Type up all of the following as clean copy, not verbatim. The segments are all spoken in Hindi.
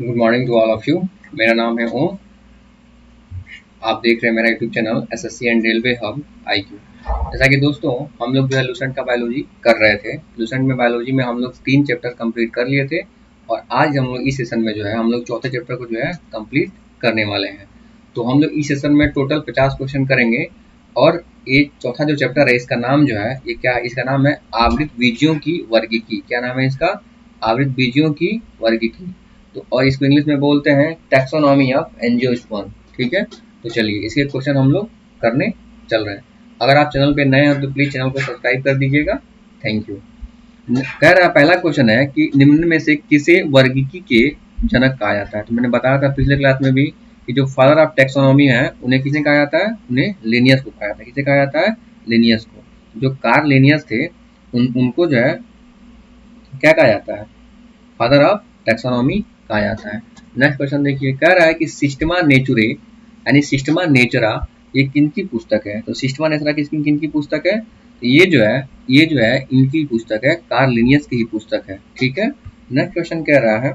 Good morning to all of you. मेरा नाम है ओम। आप देख रहे हैं मेरा YouTube channel SSC and railway hub IQ. जैसा कि दोस्तों हम लोग जो है लूसेंट का बायोलॉजी कर रहे थे। लूसेंट में बायोलॉजी में हम लोग 3 चैप्टर कंप्लीट कर लिए थे और आज हम लोग इस सेशन में जो है हम लोग चौथे चैप्टर को जो है कंप्लीट करने वाले हैं। तो हम लोग इस सेशन में टोटल 50 क्वेश्चन करेंगे और ये चौथा जो चैप्टर है इसका नाम जो है ये क्या है, इसका नाम है आवृत बीजियों की वर्गीकी। क्या नाम है इसका? आवृत बीजियों की वर्गीकी। तो और इसको इंग्लिश में बोलते हैं टैक्सोनॉमी ऑफ एंजियोस्पर्म। ठीक है, तो चलिए इसके क्वेश्चन हम लोग करने चल रहे हैं। अगर आप चैनल पे नए हैं तो प्लीज चैनल को सब्सक्राइब कर दीजिएगा। Thank you. कह रहा पहला क्वेश्चन है कि निम्न में से किसे वर्गीकी के जनक कहा जाता है। तो मैंने बताया था पिछले क्लास में भी कि जो फादर ऑफ टैक्सोनॉमी है उन्हें किसे कहा जाता है? उन्हें लिनियस को कहा जाता है। किसे कहा जाता है? लिनियस को। जो कार्ल लिनियस थे उनको जो है क्या कहा जाता है? फादर ऑफ टैक्सोनॉमी कहा जाता है। नेक्स्ट क्वेश्चन देखिए, कह रहा है कि सिस्टमा नेचुरे यानी सिस्टमा नेचरा ये किनकी पुस्तक है? तो सिस्टमा नेचरा किसकी किनकी पुस्तक है? तो ये जो है इनकी पुस्तक है, कार्ल लिनियस की ही पुस्तक है। ठीक है। नेक्स्ट क्वेश्चन कह रहा है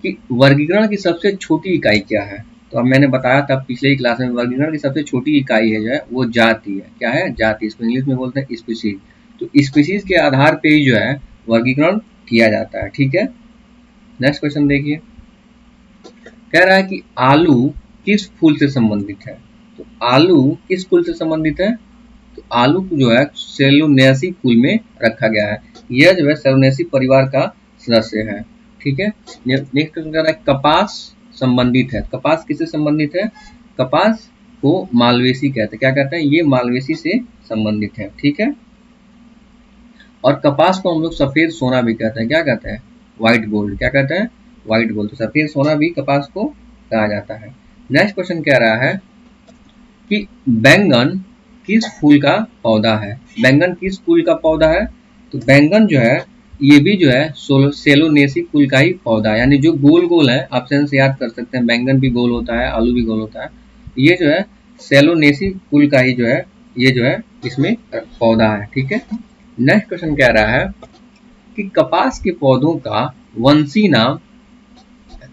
कि वर्गीकरण की सबसे छोटी इकाई क्या है? तो अब मैंने बताया था पिछले ही क्लास में वर्गीकरण की सबसे छोटी इकाई है जो है वो जाति है। क्या है? जाति। इसको इंग्लिश में बोलते हैं स्पीसीज। तो स्पीसीज के आधार पे ही जो है वर्गीकरण किया जाता है। ठीक है। नेक्स्ट क्वेश्चन देखिए, कह रहा है कि आलू किस फूल से संबंधित है? तो आलू किस फूल से संबंधित है? तो आलू जो है सेलुनेसी फूल में रखा गया है। यह जो है सेलुनेसी परिवार का सदस्य है। ठीक है। नेक्स्ट क्वेश्चन कह रहा है कपास संबंधित है। कपास किससे संबंधित है? कपास को मालवेसी कहते हैं। क्या कहते हैं? ये मालवेसी से संबंधित है। ठीक है। और कपास को हम लोग सफेद सोना भी कहते हैं। क्या कहते हैं? White gold. क्या कहते हैं? White gold. तो सफेद सोना भी कपास को कहा जाता है। नेक्स्ट क्वेश्चन कह रहा है कि बैंगन किस फूल का पौधा है? बैंगन किस फूल का पौधा है? तो बैंगन जो है ये भी जो है सेलोनेसी फूल का ही पौधा है। यानी जो गोल गोल है, ऑप्शन से याद कर सकते हैं, बैंगन भी गोल होता है, आलू भी गोल होता है। ये जो है सेलोनेसी फूल का ही जो है ये जो है इसमें पौधा है। ठीक है। नेक्स्ट क्वेश्चन कह रहा है कि कपास के पौधों का वंशी नाम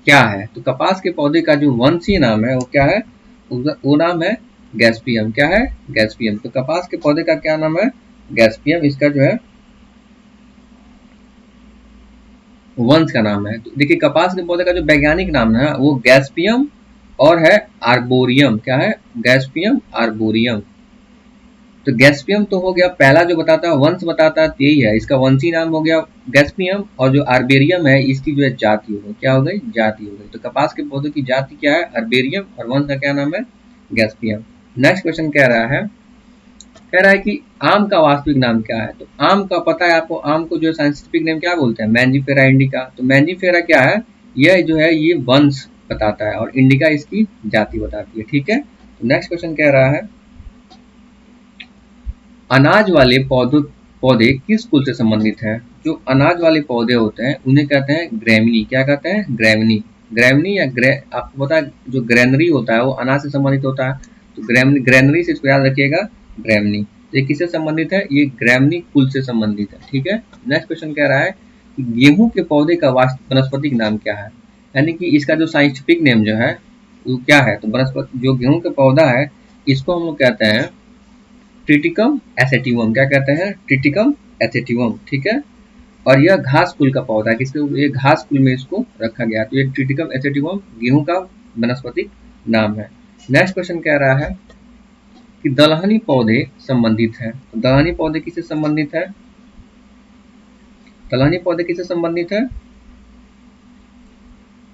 क्या है? तो कपास के पौधे का जो वंशीय नाम है वो क्या है? वो नाम है गैस्पियम। क्या है? गैस्पियम। तो कपास के पौधे का क्या नाम है? गैस्पियम। इसका जो है वंश का नाम है। तो देखिए कपास के पौधे का जो वैज्ञानिक नाम है वो गैस्पियम और है आर्बोरियम। क्या है? गैस्पियम आर्बोरियम। तो गैस्पियम तो हो गया पहला जो बताता है, वंश बताता है, यही है इसका वंशी नाम हो गया गैस्पियम। और जो आर्बेरियम है इसकी जो है जाति हो गई। क्या हो गई? जाति हो गई। तो कपास के पौधे की जाति क्या है? आर्बेरियम और वंश का क्या नाम है? गैस्पियम। नेक्स्ट क्वेश्चन कह रहा है कि आम का वास्तविक नाम क्या है? तो आम का पता है आपको, आम को जो साइंटिफिक नेम क्या बोलते हैं? Mangifera indica. तो मैंजीफेरा क्या है? यह जो है ये वंश बताता है और इंडिका इसकी जाति बताती है। ठीक है। तो नेक्स्ट क्वेश्चन कह रहा है अनाज वाले पौधे किस कुल से संबंधित हैं? जो अनाज वाले पौधे होते हैं उन्हें कहते हैं ग्रैमिनी। क्या कहते हैं? ग्रैमिनी। ग्रैमिनी या आपको पता है जो ग्रैनरी होता है वो अनाज से संबंधित होता है। तो ग्रैनरी से इसको याद रखिएगा, ग्रैमिनी। ये किससे संबंधित है? ये ग्रैमिनी कुल से संबंधित है। ठीक है। नेक्स्ट क्वेश्चन कह रहा है कि गेहूं के पौधे का वनस्पतिक नाम क्या है? यानी कि इसका जो साइंटिफिक नेम जो है वो क्या है? तो वनस्पति जो गेहूं का पौधा है इसको हम लोग कहते हैं ट्रिटिकम एसेटिवम। क्या कहते हैं? ट्रिटिकम एसेटिवम। ठीक है। और यह घास कुल का पौधा है। किसके? ये घास कुल में इसको रखा गया है। तो ये ट्रिटिकम एसेटिवम गेहूं का वनस्पतिक नाम है। नेक्स्ट क्वेश्चन कह रहा है कि दलहनी पौधे संबंधित है। तो दलहनी पौधे किससे संबंधित है? दलहनी पौधे किससे संबंधित है?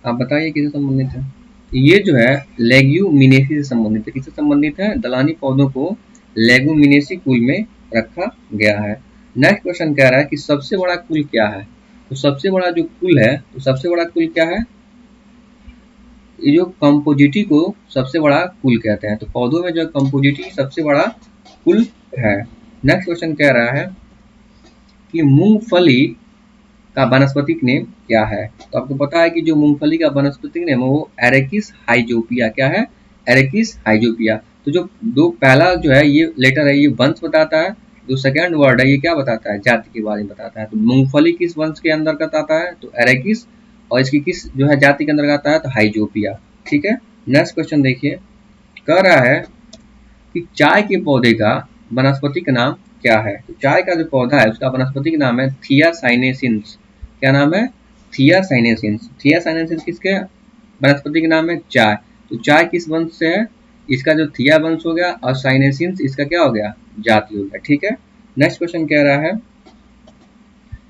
आप बताइए किससे संबंधित है? ये जो है लेग्यूमिनेसी से संबंधित है। किससे संबंधित है? दलहनी पौधों को लेग्यूमिनेसी कुल में रखा गया है। नेक्स्ट क्वेश्चन कह रहा है कि सबसे बड़ा कुल क्या है? तो सबसे बड़ा जो कुल है, तो सबसे बड़ा कुल क्या है? ये जो कंपोजिटी को सबसे बड़ा कुल कहते हैं। तो पौधों में जो कंपोजिटी सबसे बड़ा कुल है। नेक्स्ट क्वेश्चन कह रहा है कि मूंगफली का वनस्पतिक नेम क्या है? तो आपको पता है कि जो मूंगफली का वनस्पतिक नेम है वो एरेकिस हाइजोपिया। क्या है? एरेकिस हाइजोपिया। तो जो दो पहला जो है ये लेटर है ये वंश बताता है, जो सेकंड वर्ड है ये क्या बताता है? जाति के बारे में बताता है। तो मूंगफली किस वंश के अंतर्गत आता है? तो एरेकिस। और इसकी किस जो है जाति के अंतर्गत आता है, तो हाइजोपिया। ठीक है, नेक्स्ट क्वेश्चन देखिए, कह रहा है कि चाय के पौधे का वनस्पतिक नाम क्या है। तो चाय का जो पौधा है उसका वनस्पतिक नाम है थियासाइनेसिन्स। क्या नाम है, थियासाइनेसिन्स। थियासाइनेसिन्स किसके वनस्पतिक नाम है, चाय। तो चाय किस वंश से है, इसका जो थिया वंश हो गया और साइनेसिन्स इसका क्या हो गया, जाति हो गया। ठीक है, नेक्स्ट क्वेश्चन कह रहा है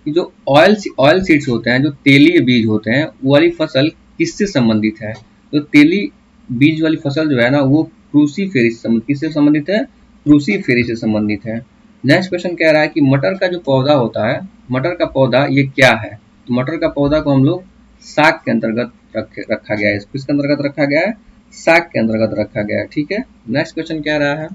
कि जो ऑयल सीड्स होते हैं, जो तेलीय बीज होते हैं, वो वाली फसल किससे संबंधित है। तो तेली बीज वाली फसल जो है ना वो क्रूसीफेरी से किससे संबंधित है, क्रूसीफेरी से संबंधित है। नेक्स्ट क्वेश्चन कह रहा है कि मटर का जो पौधा होता है, मटर का पौधा ये क्या है। तो मटर का पौधा को हम लोग साग के अंतर्गत रखा गया है। किसके अंतर्गत रखा गया है, साग के अंतर्गत रखा गया है। ठीक है, नेक्स्ट क्वेश्चन कह रहा है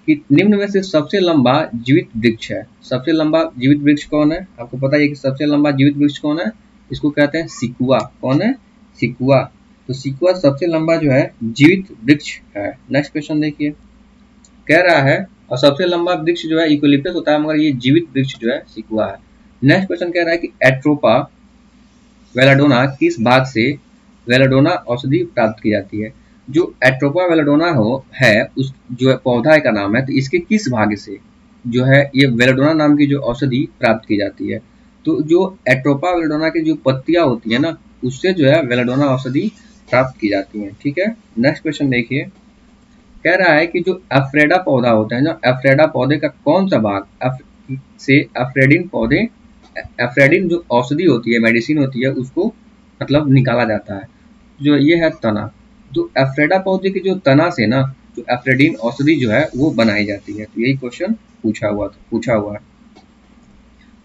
कि निम्न में से सबसे लंबा जीवित वृक्ष है। सबसे लंबा जीवित वृक्ष कौन है, आपको पता है कि सबसे लंबा जीवित वृक्ष कौन है, इसको कहते हैं सिकुआ। कौन है, सिकुआ। तो सिकुआ सबसे लंबा जो है जीवित वृक्ष है। नेक्स्ट क्वेश्चन देखिए, कह रहा है और सबसे लंबा वृक्ष जो है यूकेलिप्टस होता है, मगर ये जीवित वृक्ष जो है सिकुआ है। नेक्स्ट क्वेश्चन कह रहा है कि एट्रोपा वेलाडोना किस भाग से वेलाडोना औषधि प्राप्त की जाती है। जो एट्रोपा वेलाडोना है उस जो है पौधा का नाम है, तो इसके किस भाग से जो है ये वेलाडोना नाम की जो औषधि प्राप्त की जाती है। तो जो एट्रोपा वेलाडोना की जो पत्तियां होती है ना, उससे जो है वेलाडोना औषधि प्राप्त की जाती है। ठीक है, नेक्स्ट क्वेश्चन देखिए, कह रहा है कि जो एफ्रेडा पौधा होता है ना, एफ्रेडा पौधे का कौन सा भाग से एफ्रेडिन जो औषधि होती है, मेडिसिन होती है, उसको मतलब निकाला जाता है। जो ये है तना, तो एफ्रेडा पौधे के जो तना से ना जो एफ्रेडिन औषधि जो है वो बनाई जाती है। तो यही क्वेश्चन पूछा हुआ है।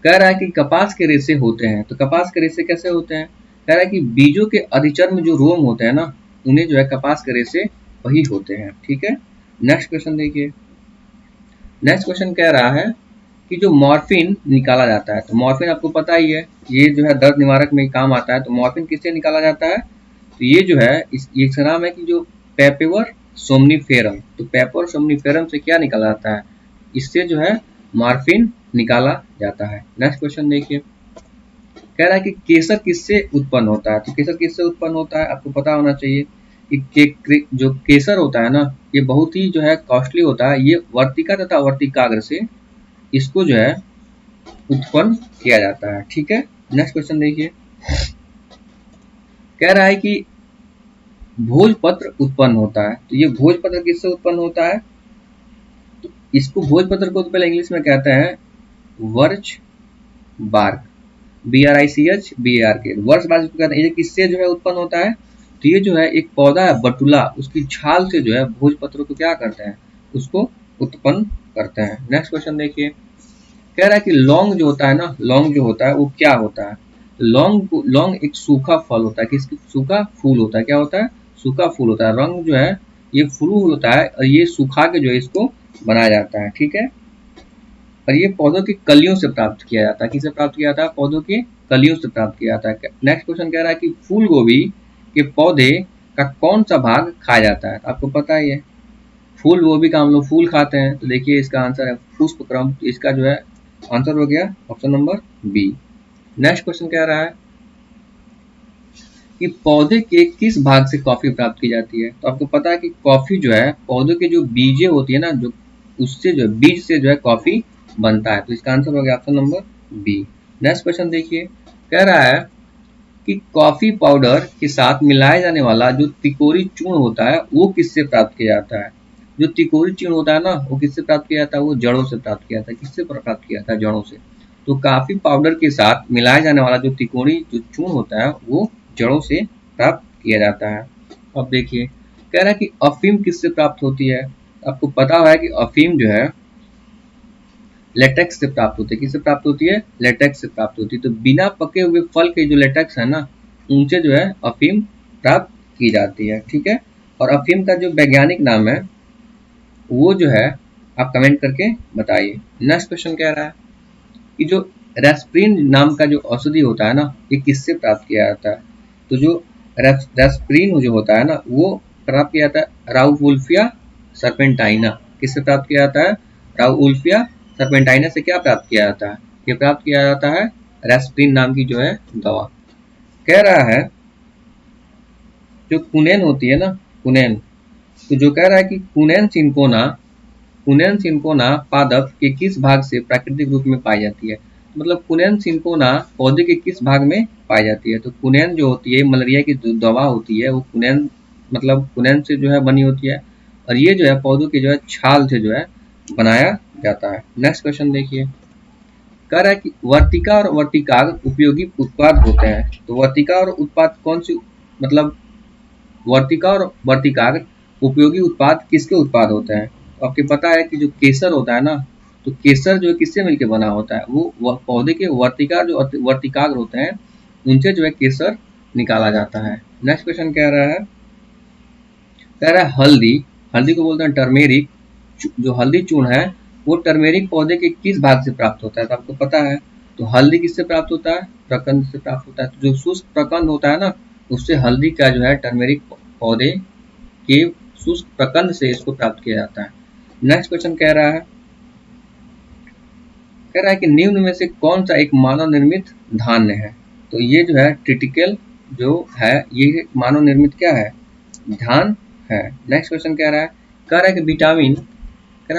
कह रहा है कि कपास के रेशे होते हैं, तो कपास के रेशे कैसे होते हैं। कह रहा है कि बीजों के अधिचर्म जो रोम होते हैं ना, उन्हें जो है कपास के रेशे वही होते हैं। ठीक है, नेक्स्ट क्वेश्चन देखिए, नेक्स्ट क्वेश्चन कह रहा है कि जो मॉर्फिन निकाला जाता है, तो मॉर्फिन आपको पता ही है ये जो है दर्द निवारक में काम आता है। तो मॉर्फिन किससे निकाला जाता है, तो ये जो है इसका नाम है कि जो पेपेवर सोमनीफेरम। तो पेपर सोमनीफेरम से क्या निकाला जाता है, इससे जो है मॉर्फिन निकाला जाता है। नेक्स्ट क्वेश्चन देखिए, कह रहा है कि केसर किससे उत्पन्न होता है। तो केसर किससे उत्पन्न होता है, आपको पता होना चाहिए कि जो केसर होता है ना, ये बहुत ही जो है कॉस्टली होता है। ये वर्तिका तथा वर्तिकाग्र से इसको जो है उत्पन्न किया जाता है। ठीक है, नेक्स्ट क्वेश्चन देखिए, कह रहा है कि भोजपत्र उत्पन्न होता है। तो ये भोजपत्र किससे उत्पन्न होता है, तो इसको भोजपत्र को तो पहले इंग्लिश में कहते हैं वर्च बार्क, BRICH वर्च बार्क कहते हैं। ये किससे जो है उत्पन्न होता है, तो ये जो है एक पौधा है बटुला, उसकी छाल से जो है भोजपत्र को क्या करते हैं, उसको उत्पन्न करते हैं। नेक्स्ट क्वेश्चन देखिए, कह रहा है कि लौंग जो होता है ना, लौंग जो होता है वो क्या होता है। लौंग एक सूखा फल होता है, किसकी, सूखा फूल होता है। क्या होता है, सूखा फूल होता है। लौंग जो है ये फूल होता है और ये सूखा के जो है इसको बनाया जाता है। ठीक है, और ये पौधों की कलियों से प्राप्त किया जाता है। किससे प्राप्त किया जाता है, पौधों की कलियों से प्राप्त किया जाता है। नेक्स्ट क्वेश्चन कह रहा है कि फूल गोभी के पौधे का कौन सा भाग खाया जाता है। आपको पता ही है फूल गोभी का हम लोग फूल खाते हैं। तो देखिए इसका आंसर है पुष्पक्रम। तो इसका जो है आंसर हो गया option number B. Next question कह रहा है कि पौधे के किस भाग से कॉफी प्राप्त की जाती है। तो आपको पता है कि कॉफी जो है पौधे के जो बीजें होती है ना, जो उससे जो बीज से जो है कॉफी बनता है। तो इसका आंसर हो गया option number B. Next question देखिए, कह रहा है कि कॉफी पाउडर के साथ मिलाया जाने वाला जो तिकोरी चूर्ण होता है वो किससे प्राप्त किया जाता है। जो तिकोरी चूर्ण होता है ना वो किससे प्राप्त किया जाता है, वो जड़ों से प्राप्त किया जाता है। किससे प्राप्त किया जाता है, जड़ों से। तो कॉफी पाउडर के साथ मिलाया जाने वाला जो तिकोरी जो चूर्ण होता है वो जड़ों से प्राप्त किया जाता है। अब देखिए, कह रहा है कि अफीम किससे प्राप्त होती है। आपको पता है कि अफीम जो है लेटेक्स से प्राप्त होती है। किससे प्राप्त होती है, लेटेक्स से प्राप्त होती है। तो बिना पके हुए फल के जो लेटेक्स है ना, उनसे जो है अफीम प्राप्त की जाती है। ठीक है, और अफीम का जो वैज्ञानिक नाम है वो जो है आप कमेंट करके बताइए। नेक्स्ट क्वेश्चन कह रहा है कि जो रेस्प्रिन नाम का जो औषधि होता है ना, ये किससे प्राप्त किया जाता है। तो जो रेस्प्रिन जो होता है ना वो प्राप्त किया जाता है राउवुल्फिया सर्पेंटाइना। किससे प्राप्त किया जाता है, राउवुल्फिया सर्पेंटाइना से क्या प्राप्त किया जाता है, ये प्राप्त किया जाता है रेस्प्रिन नाम की जो है दवा। कह रहा है जो कुनेन होती है ना, कुनेन, तो जो कह रहा है कि कुनेन सिंकोना पादप के किस भाग से प्राकृतिक रूप में पाई जाती है। मतलब कुनेन सिंकोना पौधे के किस भाग में पाई जाती है। तो कुनेन जो होती है मलेरिया की दवा होती है, वो कुनेन मतलब कुनेन से जो है बनी होती है, और ये जो है पौधों की जो है छाल से जो है बनाया जाता है। नेक्स्ट क्वेश्चन देखिए, कह रहा है कि वर्तिका और वर्तिकाग्र उपयोगी उत्पाद होते हैं। तो वर्तिका और उत्पाद कौन सी, मतलब वर्तिका और वर्तिकाग्र उपयोगी उत्पाद किसके उत्पाद होते हैं। तो आपको पता है कि जो केसर होता है ना, तो केसर जो है किससे मिलकर बना होता है, वो पौधे के वर्तिका जो वर्तिकाग्र होते हैं उनसे जो है केसर निकाला जाता है। नेक्स्ट क्वेश्चन कह रहा है हल्दी, हल्दी को बोलते हैं टर्मेरिक, जो हल्दी चूर्ण है वो टर्मेरिक पौधे के किस भाग से प्राप्त होता है। तो आपको पता है, तो हल्दी किससे प्राप्त होता है, प्रकंद से प्राप्त होता है। तो जो शुष्क प्रकंद होता है ना, उससे हल्दी का जो है टर्मेरिक पौधे के शुष्क प्रकंद से इसको प्राप्त किया जाता है। नेक्स्ट क्वेश्चन कह रहा है कि निम्न में से कौन सा एक मानव निर्मित धान्य है। तो ये जो है ट्रिटिकल जो है ये मानव निर्मित क्या है, धान है। नेक्स्ट क्वेश्चन कह रहा है कि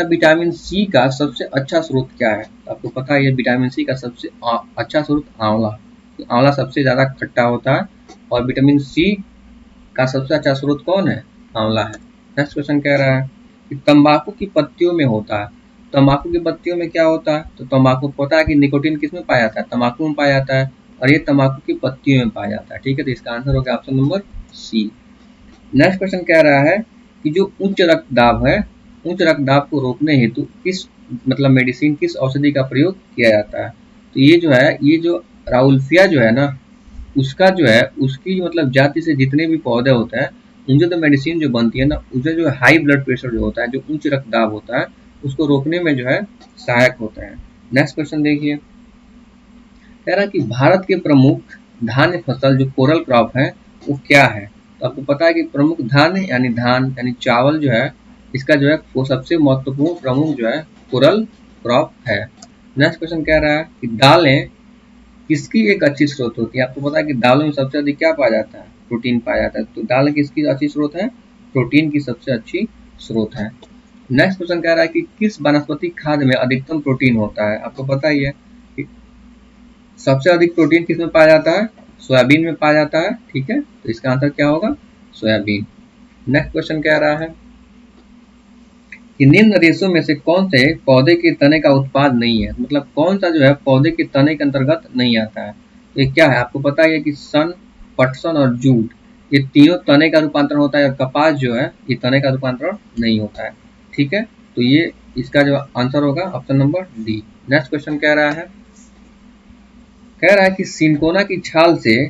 विटामिन सी का सबसे अच्छा स्रोत क्या है। तो आपको पता है विटामिन सी का सबसे अच्छा स्रोत आंवला, तो आंवला सबसे ज़्यादा खट्टा होता है और विटामिन सी का सबसे अच्छा स्रोत कौन है, आंवला है। नेक्स्ट क्वेश्चन कह रहा है कि तंबाकू की पत्तियों में होता है। तंबाकू की पत्तियों में क्या होता है, तो तंबाकू पता है कि निकोटीन किस में पाया जाता है, तंबाकू में पाया जाता है, और ये तंबाकू की पत्तियों में पाया जाता है। ठीक है, तो इसका आंसर हो गया option number C. Next question कह रहा है कि जो उच्च रक्तदाब है, उच्च रक्तदाब को रोकने हेतु किस मतलब मेडिसिन, किस औषधि का प्रयोग किया जाता है। तो ये जो है, ये जो राउल्फिया जो है ना, उसका जो है उसकी मतलब जाति से जितने भी पौधे होते हैं उनसे तो मेडिसिन जो बनती है ना, उसे जो हाई ब्लड प्रेशर जो होता है, जो उच्च रक्तदाब होता है, उसको रोकने में जो है सहायक होते हैं। नेक्स्ट क्वेश्चन देखिए, कह रहा है कि भारत के प्रमुख धान्य फसल जो कोरल क्रॉप है वो क्या है। तो आपको पता है कि प्रमुख धान्य यानी धान यानी चावल जो है, इसका जो है वो सबसे महत्वपूर्ण प्रमुख जो है कोरल क्रॉप है। नेक्स्ट क्वेश्चन कह रहा है कि दालें किसकी एक अच्छी स्रोत होती है। आपको पता है कि दालों में सबसे अधिक क्या पाया जाता है, प्रोटीन पाया जाता है। तो दाल किसकी अच्छी स्रोत है, प्रोटीन की सबसे अच्छी स्रोत है। नेक्स्ट क्वेश्चन कह रहा है कि किस वनस्पति खाद्य में अधिकतम प्रोटीन होता है। आपको पता ही है कि सबसे अधिक प्रोटीन किस में पाया जाता है, सोयाबीन में पाया जाता है। ठीक है, तो इसका आंसर क्या होगा, सोयाबीन। नेक्स्ट क्वेश्चन कह रहा है कि निम्न रेशों में से कौन से पौधे के तने का उत्पाद नहीं है। मतलब कौन सा जो है पौधे के तने के अंतर्गत नहीं आता है। तो ये क्या है, आपको पता है कि सन, पटसन और जूट, ये तीनों तने का रूपांतरण होता है, और कपास जो है ये तने का रूपांतरण नहीं होता है। ठीक है, तो ये इसका जो आंसर होगा option number D. Next question कह रहा है कि सिंकोना की छाल से,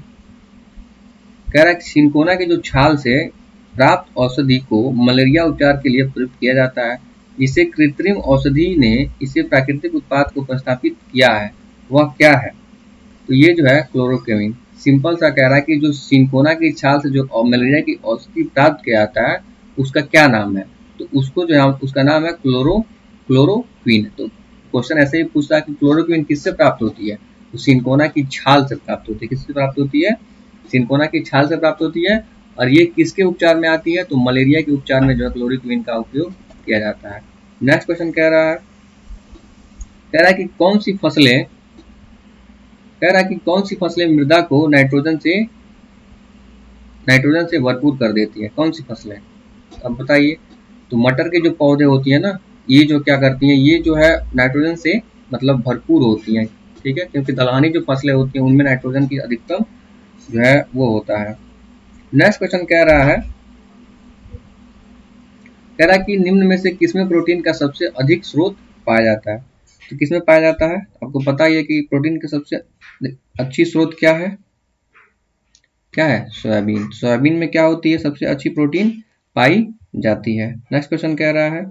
कह रहा है कि सिंकोना की जो छाल से प्राप्त औषधि को मलेरिया उपचार के लिए प्रयुक्त किया जाता है। जिसे कृत्रिम औषधि ने इसे प्राकृतिक उत्पाद को प्रतिस्थापित किया है, वह क्या है। तो ये जो है क्लोरोक्विन। सिंपल सा कह रहा है कि जो सिंकोना की छाल से जो मलेरिया की औषधि प्राप्त किया जाता है उसका क्या नाम है। तो उसको जो है उसका नाम है क्लोरोक्विन। तो क्वेश्चन ऐसे ही पूछता है कि क्लोरोक्विन किससे प्राप्त होती है, तो सिंकोना की छाल से प्राप्त होती है। किससे प्राप्त होती है, सिंकोना की छाल से प्राप्त होती है। और ये किसके उपचार में आती है, तो मलेरिया के उपचार में जो है क्लोरोक्विन का उपयोग किया जाता है। नेक्स्ट क्वेश्चन कह रहा है कि कह रहा है कि कौन सी फसलें मृदा को नाइट्रोजन से भरपूर कर देती है। कौन सी फसलें, अब बताइए। तो मटर के जो पौधे होती है ना, ये जो क्या करती हैं, ये जो है नाइट्रोजन से मतलब भरपूर होती हैं। ठीक है, क्योंकि दलहनी जो फसलें होती हैं उनमें नाइट्रोजन की अधिकतम जो है वो होता है। नेक्स्ट क्वेश्चन कह रहा है कि निम्न में से किसमें प्रोटीन का सबसे अधिक स्रोत पाया जाता है। तो किसमें पाया जाता है, आपको पता ही है कि प्रोटीन की सबसे अच्छी स्रोत क्या है, क्या है, सोयाबीन। सोयाबीन में क्या होती है, सबसे अच्छी प्रोटीन पाई जाती है। नेक्स्ट क्वेश्चन कह रहा है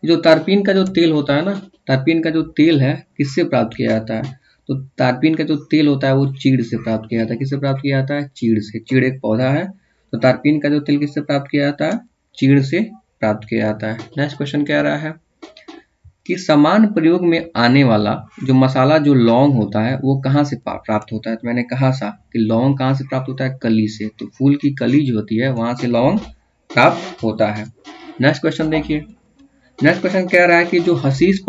जो तारपीन का जो तेल होता है ना, तारपीन का जो तेल है किससे प्राप्त किया जाता है। तो तारपीन का जो तेल होता है वो चीड़ से प्राप्त किया जाता है। किससे प्राप्त किया जाता है, चीड़ से। चीड़ एक पौधा है, तो तारपीन का जो तेल किससे प्राप्त किया जाता है, चीड़ से प्राप्त किया जाता है। नेक्स्ट क्वेश्चन क्या रहा है, कि समान प्रयोग में आने वाला जो मसाला जो लौंग होता है वो कहाँ से प्राप्त होता है। तो मैंने कहा था कि लौंग कहाँ से प्राप्त होता है, कली से। तो फूल की कली जो होती है वहां से लौंग प्राप्त होता है। नेक्स्ट क्वेश्चन देखिए। नेक्स्ट क्वेश्चन कह रहा है कि जो हशीश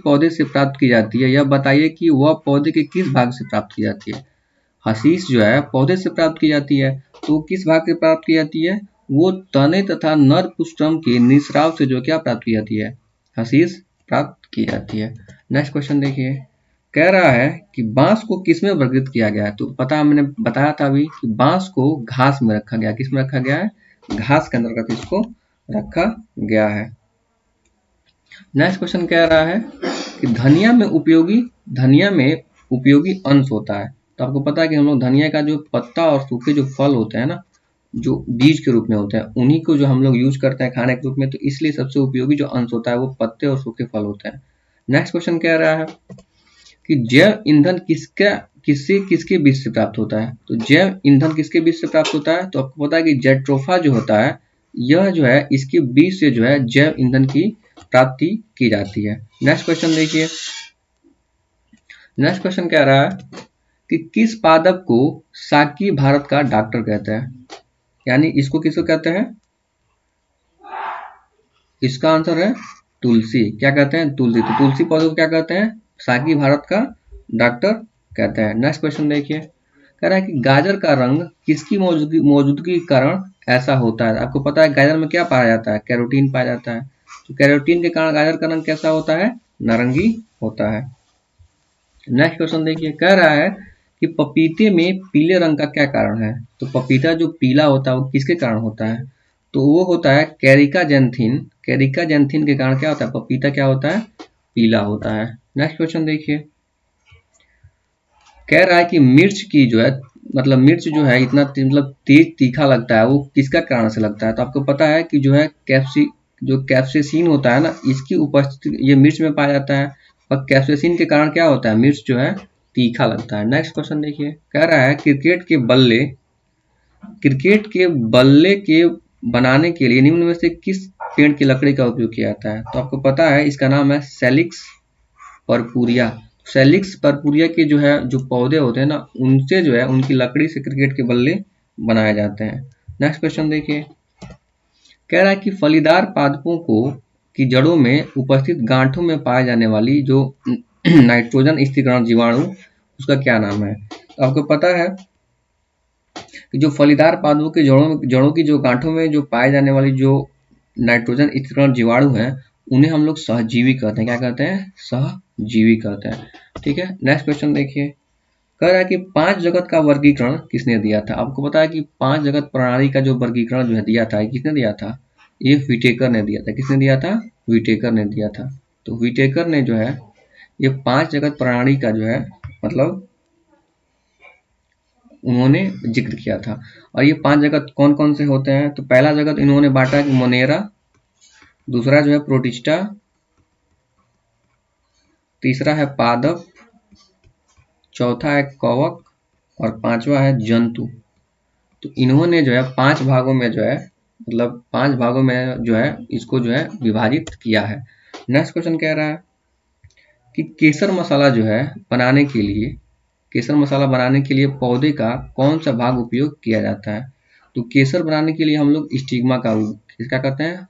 पौधे से प्राप्त की जाती है, यह बताइए कि वह पौधे के किस भाग से प्राप्त की जाती है। हशीश जो है पौधे से प्राप्त की जाती है, तो किस भाग से प्राप्त की जाती है, वो तने तथा नर पुष्पम के निस्राव से जो क्या प्राप्त की जाती है, हशीश प्राप्त की जाती है। नेक्स्ट क्वेश्चन देखिए। कह रहा है कि बांस को किसमें वर्गीकृत किया गया है। तो पता मैंने बताया था अभी कि बांस को घास में रखा गया। किस में रखा गया है, घास के अंतर्गत इसको रखा गया है। नेक्स्ट क्वेश्चन कह रहा है कि धनिया में उपयोगी अंश होता है। तो आपको पता है कि हम लोग धनिया का जो पत्ता और सूखे जो फल होते हैं ना, जो बीज के रूप में होते हैं, उन्हीं को जो हम लोग यूज करते हैं खाने के रूप में। तो इसलिए सबसे उपयोगी जो अंश होता है वो पत्ते और सूखे फल होते हैं। नेक्स्ट क्वेश्चन कह रहा है कि जैव ईंधन किसके बीज से प्राप्त होता है। तो जैव ईंधन किसके बीज से प्राप्त होता है। तो आपको पता है कि जेट्रोफा जो होता है, यह जो है इसके बीज से जो है जैव ईंधन की प्राप्ति की जाती है। नेक्स्ट क्वेश्चन देखिए। नेक्स्ट क्वेश्चन कह रहा है कि किस पादप को साकी भारत का डॉक्टर कहते हैं। यानी इसको किसको कहते हैं, इसका आंसर है तुलसी। क्या कहते हैं, तुलसी। तो तुलसी पौधे को क्या कहते हैं, साकी भारत का डॉक्टर कहते हैं। नेक्स्ट क्वेश्चन देखिए। कह रहा है कि गाजर का रंग किसकी मौजूदगी के कारण ऐसा होता है। आपको पता है गाजर में क्या पाया जाता है, कैरोटीन पाया जाता है। तो कैरोटीन के कारण गाजर का रंग कैसा होता है, नारंगी होता है। नेक्स्ट क्वेश्चन देखिए। कह रहा है कि पपीते में पीले रंग का क्या कारण है। तो पपीता जो पीला होता है वो किसके कारण होता है। तो वो होता है कैरिका जेंथिन के कारण क्या होता है, पपीता क्या होता है, पीला होता है। नेक्स्ट क्वेश्चन देखिए। कह रहा है कि मिर्च की जो है मिर्च जो है इतना तेज तीखा लगता है, वो किसका कारण से लगता है। तो आपको पता है कि जो है कैप्सेसिन होता है ना, इसकी उपस्थिति ये मिर्च में पाया जाता है। और कैप्सेसिन के कारण क्या होता है, मिर्च जो है तीखा लगता है। नेक्स्ट क्वेश्चन देखिए। कह रहा है क्रिकेट के बल्ले के बनाने के लिए निम्न में से किस पेड़ की लकड़ी का उपयोग किया जाता है। तो आपको पता है इसका नाम है सेलिक्स परपुरिया। सेलिक्स परपुरिया के जो है जो पौधे होते हैं ना, उनसे जो है उनकी लकड़ी से क्रिकेट के बल्ले बनाए जाते हैं। नेक्स्ट क्वेश्चन देखिए। कह रहा है कि फलीदार पादपों की जड़ों में उपस्थित गांठों में पाए जाने वाली जो नाइट्रोजन स्थिरीकरण जीवाणु, उसका क्या नाम है। तो आपको पता है कि जो फलीदार पादपों के जड़ों की जो गांठों में जो पाए जाने वाली जो नाइट्रोजन स्थिरीकरण जीवाणु है, उन्हें हम लोग सहजीवी कहते हैं। क्या कहते हैं, सहजीवी कहते हैं। ठीक है। नेक्स्ट क्वेश्चन देखिए। कह रहा है कि 5 जगत का वर्गीकरण किसने दिया था। आपको पता है कि 5 जगत प्रणाली का जो वर्गीकरण जो है दिया था, किसने दिया था, ये व्हिटेकर ने दिया था। किसने दिया था, व्हिटेकर ने दिया था। तो व्हिटेकर ने जो है ये 5 जगत प्रणाली का जो है उन्होंने जिक्र किया था। और ये 5 जगत कौन कौन से होते हैं। तो पहला जगत इन्होंने बांटा कि मोनेरा, दूसरा जो है प्रोटिस्टा, तीसरा है पादप, चौथा है कवक और पांचवा है जंतु। तो इन्होंने जो है 5 भागों में जो है 5 भागों में जो है इसको जो है विभाजित किया है। नेक्स्ट क्वेश्चन कह रहा है कि केसर मसाला बनाने के लिए पौधे का कौन सा भाग उपयोग किया जाता है। तो केसर बनाने के लिए हम लोग स्टिग्मा का क्या कहते हैं,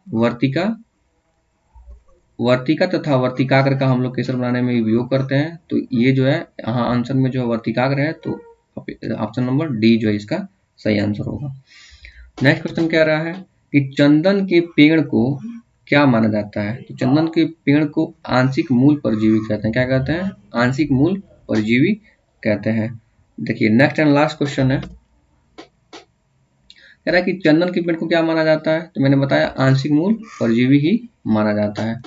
वर्तिका तथा वर्तिकाग्र का हम लोग केसर बनाने में उपयोग करते हैं। तो ये जो है यहाँ आंसर में जो वर्तिकाग्र है, तो ऑप्शन नंबर डी जो है इसका सही आंसर होगा। नेक्स्ट क्वेश्चन कह रहा है कि चंदन के पेड़ को क्या माना जाता है। तो चंदन के पेड़ को आंशिक मूल परजीवी कहते हैं। क्या कहते हैं, आंशिक मूल परजीवी कहते हैं। देखिए नेक्स्ट एंड लास्ट क्वेश्चन है। कह रहा है कि चंदन के पेड़ को क्या माना जाता है। तो मैंने बताया आंशिक मूल परजीवी ही माना जाता है।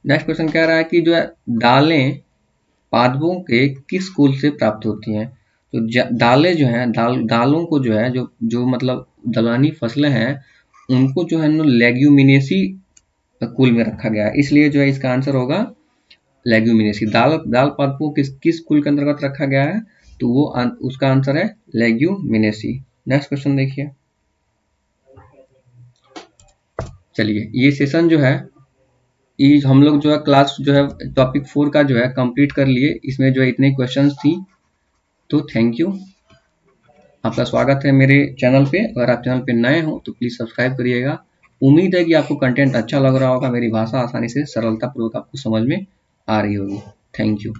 नेक्स्ट क्वेश्चन कह रहा है कि जो है दालें पादपों के किस कुल से प्राप्त होती हैं। तो दालें जो है दालों को जो है जो दलहनी फसलें हैं, उनको जो है लेग्यूमिनेसी कुल में रखा गया है। इसलिए जो है इसका आंसर होगा लेग्यूमिनेसी। दाल पादपों किस कुल के अंतर्गत रखा गया है। तो वो उसका आंसर है लेग्यूमिनेसी। नेक्स्ट क्वेश्चन देखिए। चलिए ये सेशन जो है ये हम लोग जो है क्लास जो है टॉपिक 4 का जो है कंप्लीट कर लिए। इसमें जो है इतने क्वेश्चंस थी। तो थैंक यू, आपका स्वागत है मेरे चैनल पे। अगर आप चैनल पे नए हो तो प्लीज़ सब्सक्राइब करिएगा। उम्मीद है कि आपको कंटेंट अच्छा लग रहा होगा, मेरी भाषा आसानी से सरलता पूर्वक आपको समझ में आ रही होगी। Thank you.